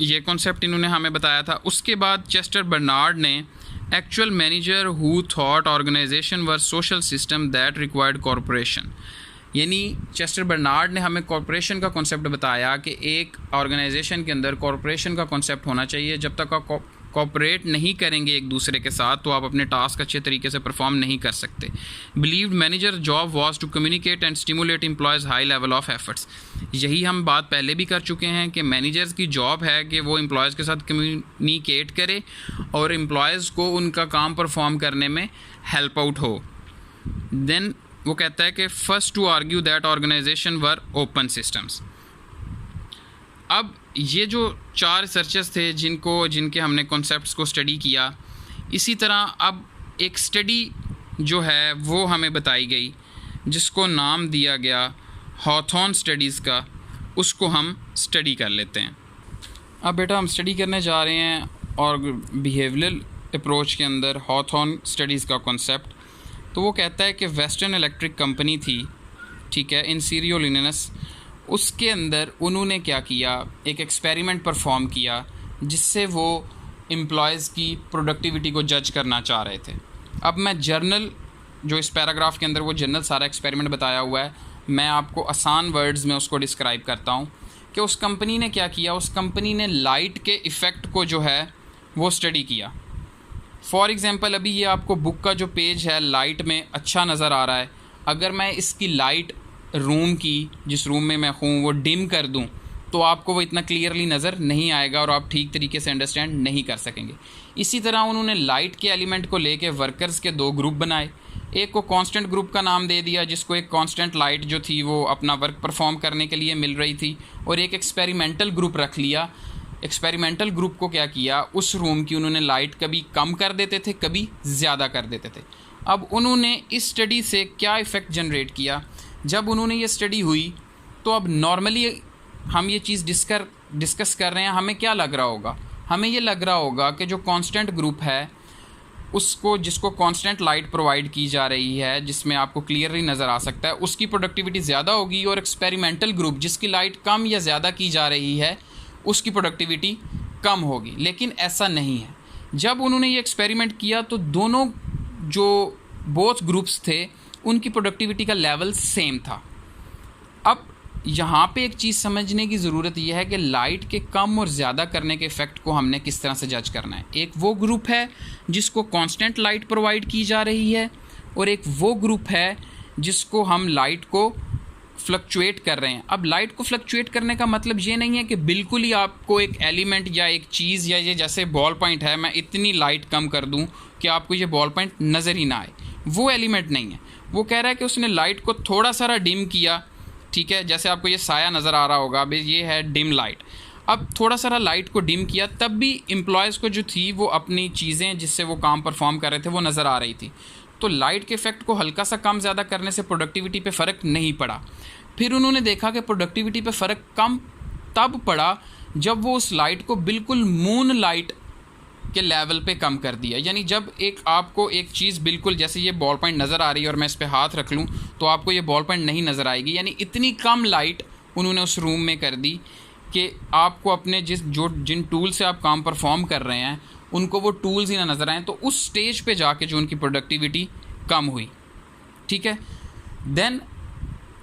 ये कॉन्सेप्ट इन्होंने हमें बताया था। उसके बाद चेस्टर बर्नार्ड ने actual manager who thought organisation were social system that required corporation, यानी चेस्टर बर्नार्ड ने हमें कॉरपोरेशन का कॉन्सेप्ट बताया कि एक ऑर्गेनाइजेशन के अंदर कॉरपोरेशन का कॉन्सेप्ट होना चाहिए। जब तक आप कॉपरेट नहीं करेंगे एक दूसरे के साथ तो आप अपने टास्क अच्छे तरीके से परफॉर्म नहीं कर सकते। Believed manager job was to communicate and stimulate employees high level of efforts. यही हम बात पहले भी कर चुके हैं कि मैनेजर्स की जॉब है कि वो एम्प्लॉयज़ के साथ कम्युनिकेट करे और एम्प्लॉयज़ को उनका काम परफॉर्म करने में हेल्प आउट हो। देन वो कहता है कि first to argue that organisation were open systems. अब ये जो 4 रिसर्चर्स थे जिनके हमने कॉन्सेप्ट्स को स्टडी किया, इसी तरह अब एक स्टडी जो है वो हमें बताई गई जिसको नाम दिया गया हॉथॉर्न स्टडीज़ का, उसको हम स्टडी कर लेते हैं। अब बेटा हम स्टडी करने जा रहे हैं और बिहेवियरल अप्रोच के अंदर हॉथॉर्न स्टडीज़ का कॉन्सेप्ट। तो वो कहता है कि वेस्टर्न इलेक्ट्रिक कंपनी थी, ठीक है, इन सीरियो लिनस, उसके अंदर उन्होंने क्या किया, एक एक्सपेरिमेंट परफॉर्म किया जिससे वो एम्प्लॉयज़ की प्रोडक्टिविटी को जज करना चाह रहे थे। अब मैं जर्नल, जो इस पैराग्राफ के अंदर वो जर्नल सारा एक्सपेरिमेंट बताया हुआ है, मैं आपको आसान वर्ड्स में उसको डिस्क्राइब करता हूँ कि उस कंपनी ने क्या किया। उस कंपनी ने लाइट के इफ़ेक्ट को जो है वो स्टडी किया। फॉर एग्ज़ाम्पल अभी ये आपको बुक का जो पेज है लाइट में अच्छा नज़र आ रहा है, अगर मैं इसकी लाइट रूम की, जिस रूम में मैं हूँ, वो डिम कर दूँ तो आपको वो इतना क्लियरली नज़र नहीं आएगा और आप ठीक तरीके से अंडरस्टैंड नहीं कर सकेंगे। इसी तरह उन्होंने लाइट के एलिमेंट को लेके वर्कर्स के 2 ग्रुप बनाए। एक को कांस्टेंट ग्रुप का नाम दे दिया जिसको एक कांस्टेंट लाइट जो थी वो अपना वर्क परफॉर्म करने के लिए मिल रही थी, और एक एक्सपेरिमेंटल ग्रुप रख लिया। एक्सपेरिमेंटल ग्रुप को क्या किया, उस रूम की उन्होंने लाइट कभी कम कर देते थे, कभी ज़्यादा कर देते थे। अब उन्होंने इस स्टडी से क्या इफ़ेक्ट जनरेट किया, जब उन्होंने ये स्टडी हुई तो अब नॉर्मली हम ये चीज़ डिस्कस कर रहे हैं, हमें क्या लग रहा होगा, हमें ये लग रहा होगा कि जो कांस्टेंट ग्रुप है उसको, जिसको कांस्टेंट लाइट प्रोवाइड की जा रही है, जिसमें आपको क्लियरली नज़र आ सकता है, उसकी प्रोडक्टिविटी ज़्यादा होगी, और एक्सपेरिमेंटल ग्रुप जिसकी लाइट कम या ज़्यादा की जा रही है उसकी प्रोडक्टिविटी कम होगी, लेकिन ऐसा नहीं है। जब उन्होंने ये एक्सपेरिमेंट किया तो दोनों जो बोथ ग्रुप्स थे उनकी प्रोडक्टिविटी का लेवल सेम था। अब यहाँ पे एक चीज़ समझने की ज़रूरत यह है कि लाइट के कम और ज़्यादा करने के इफ़ेक्ट को हमने किस तरह से जज करना है। एक वो ग्रुप है जिसको कांस्टेंट लाइट प्रोवाइड की जा रही है, और एक वो ग्रुप है जिसको हम लाइट को फ्लक्चुएट कर रहे हैं। अब लाइट को फ्लक्चुएट करने का मतलब ये नहीं है कि बिल्कुल ही आपको एक एलिमेंट या एक चीज़ या ये जैसे बॉल पॉइंट है, मैं इतनी लाइट कम कर दूं कि आपको ये बॉल पॉइंट नज़र ही ना आए। वो एलिमेंट नहीं है। वो कह रहा है कि उसने लाइट को थोड़ा सा डिम किया, ठीक है, जैसे आपको ये साया नज़र आ रहा होगा, अभी ये है डिम लाइट। अब थोड़ा सा लाइट को डिम किया, तब भी एम्प्लॉयज़ को जो थी वो अपनी चीज़ें जिससे वो काम परफॉर्म कर रहे थे वो नज़र आ रही थी। तो लाइट के इफ़ेक्ट को हल्का सा कम ज़्यादा करने से प्रोडक्टिविटी पे फ़र्क नहीं पड़ा। फिर उन्होंने देखा कि प्रोडक्टिविटी पे फ़र्क कम तब पड़ा जब वो उस लाइट को बिल्कुल मून लाइट के लेवल पे कम कर दिया। यानी जब एक आपको एक चीज़ बिल्कुल जैसे ये बॉल पॉइंट नज़र आ रही है और मैं इस पर हाथ रख लूँ तो आपको ये बॉल पॉइंट नहीं नज़र आएगी, यानी इतनी कम लाइट उन्होंने उस रूम में कर दी कि आपको अपने जिन टूल से आप काम परफॉर्म कर रहे हैं उनको वो टूल्स ही ना नज़र आएँ। तो उस स्टेज पे जाके जो उनकी प्रोडक्टिविटी कम हुई, ठीक है। देन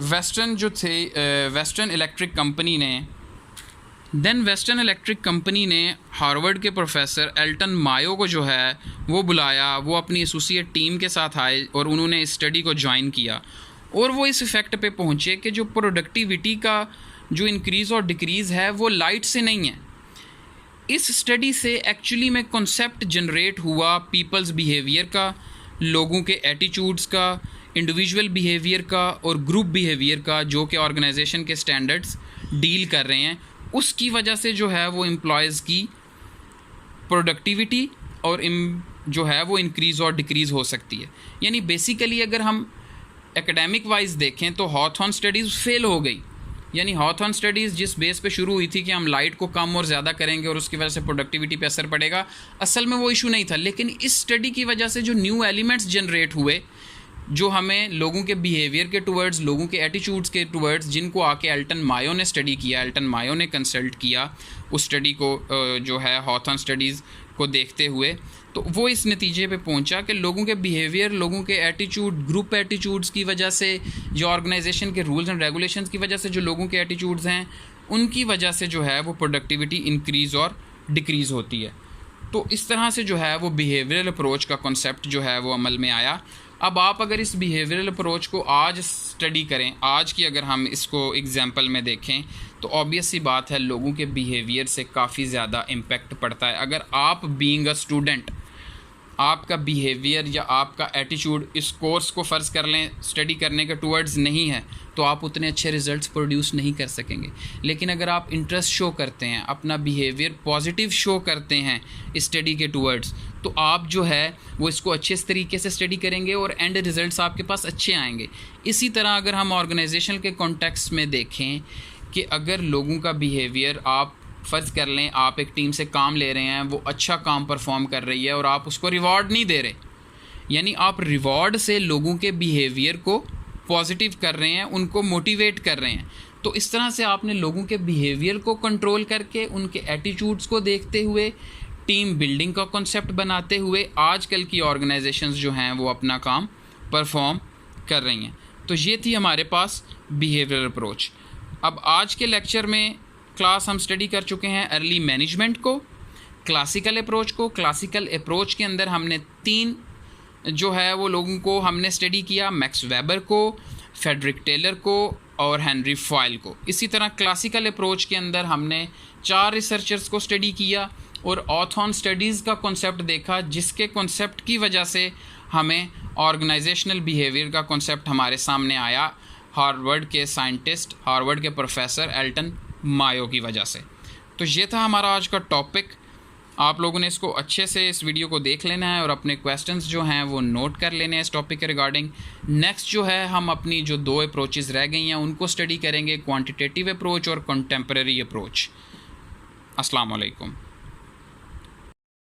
वेस्टर्न इलेक्ट्रिक कंपनी ने हार्वर्ड के प्रोफेसर एल्टन मायो को जो है वो बुलाया, वो अपनी एसोसिएट टीम के साथ आए और उन्होंने इस स्टडी को ज्वाइन किया, और वो इस इफ़ेक्ट पे पहुँचे कि जो प्रोडक्टिविटी का जो इंक्रीज़ और डिक्रीज़ है वो लाइट से नहीं है। इस स्टडी से एक्चुअली में कॉन्सेप्ट जनरेट हुआ पीपल्स बिहेवियर का, लोगों के एटीट्यूड्स का, इंडिविजुअल बिहेवियर का और ग्रुप बिहेवियर का, जो कि ऑर्गेनाइजेशन के स्टैंडर्ड्स डील कर रहे हैं। उसकी वजह से जो है वो एम्प्लॉयज़ की प्रोडक्टिविटी और जो है वो इंक्रीज़ और डिक्रीज़ हो सकती है। यानी बेसिकली अगर हम एकेडमिक वाइज देखें तो हॉथॉर्न स्टडीज़ फेल हो गई। यानी हॉथॉर्न स्टडीज़ जिस बेस पे शुरू हुई थी कि हम लाइट को कम और ज़्यादा करेंगे और उसकी वजह से प्रोडक्टिविटी पे असर पड़ेगा, असल में वो इशू नहीं था। लेकिन इस स्टडी की वजह से जो न्यू एलिमेंट्स जनरेट हुए, जो हमें लोगों के बिहेवियर के टुवर्ड्स, लोगों के एटीट्यूड्स के टुवर्ड्स, जिनको आके एल्टन मायो ने स्टडी किया, एल्टन मायो ने कंसल्ट किया उस स्टडी को जो है हॉथॉर्न स्टडीज़ को देखते हुए, तो वो इस नतीजे पे पहुंचा कि लोगों के बिहेवियर, लोगों के एटीट्यूड, ग्रुप एटीट्यूड्स की वजह से, जो ऑर्गेनाइजेशन के रूल्स एंड रेगुलेशंस की वजह से जो लोगों के एटीट्यूड्स हैं उनकी वजह से जो है वो प्रोडक्टिविटी इंक्रीज़ और डिक्रीज़ होती है। तो इस तरह से जो है वो बिहेवियरल अप्रोच का कॉन्सेप्ट जो है वो अमल में आया। अब आप अगर इस बिहेवियरल अप्रोच को आज स्टडी करें, आज की अगर हम इसको एग्जांपल में देखें, तो ऑब्वियस सी बात है लोगों के बिहेवियर से काफ़ी ज़्यादा इम्पेक्ट पड़ता है। अगर आप बीइंग अ स्टूडेंट, आपका बिहेवियर या आपका एटीट्यूड इस कोर्स को फ़र्ज़ कर लें स्टडी करने के टुवर्ड्स नहीं है, तो आप उतने अच्छे रिज़ल्ट्स प्रोड्यूस नहीं कर सकेंगे। लेकिन अगर आप इंटरेस्ट शो करते हैं, अपना बिहेवियर पॉजिटिव शो करते हैं स्टडी के टुवर्ड्स, तो आप जो है वो इसको अच्छे तरीके से स्टडी करेंगे और एंड रिज़ल्ट्स आपके पास अच्छे आएंगे। इसी तरह अगर हम ऑर्गेनाइजेशन के कॉन्टेक्स्ट में देखें कि अगर लोगों का बिहेवियर, आप फ़र्ज़ कर लें आप एक टीम से काम ले रहे हैं, वो अच्छा काम परफॉर्म कर रही है और आप उसको रिवॉर्ड नहीं दे रहे, यानी आप रिवॉर्ड से लोगों के बिहेवियर को पॉजिटिव कर रहे हैं, उनको मोटिवेट कर रहे हैं, तो इस तरह से आपने लोगों के बिहेवियर को कंट्रोल करके, उनके एटीट्यूड्स को देखते हुए, टीम बिल्डिंग का कॉन्सेप्ट बनाते हुए आजकल की ऑर्गेनाइजेशंस जो हैं वो अपना काम परफॉर्म कर रही हैं। तो ये थी हमारे पास बिहेवियरल अप्रोच। अब आज के लेक्चर में क्लास हम स्टडी कर चुके हैं अर्ली मैनेजमेंट को, क्लासिकल अप्रोच को। क्लासिकल अप्रोच के अंदर हमने 3 जो है वो लोगों को हमने स्टडी किया, मैक्स वेबर को, फेडरिक टेलर को और हेनरी फॉयल को। इसी तरह क्लासिकल अप्रोच के अंदर हमने 4 रिसर्चर्स को स्टडी किया और हॉथॉर्न स्टडीज़ का कॉन्सेप्ट देखा, जिसके कॉन्सेप्ट की वजह से हमें ऑर्गेनाइजेशनल बिहेवियर का कॉन्सेप्ट हमारे सामने आया हार्वर्ड के साइंटिस्ट, हार्वर्ड के प्रोफेसर एल्टन मायो की वजह से। तो ये था हमारा आज का टॉपिक। आप लोगों ने इसको अच्छे से इस वीडियो को देख लेना है और अपने क्वेश्चंस जो हैं वो नोट कर लेने हैं इस टॉपिक के रिगार्डिंग। नेक्स्ट जो है हम अपनी जो 2 अप्रोचेज़ रह गई हैं उनको स्टडी करेंगे, क्वांटिटेटिव अप्रोच और कंटेम्परेरी अप्रोच। अस्सलाम वालेकुम।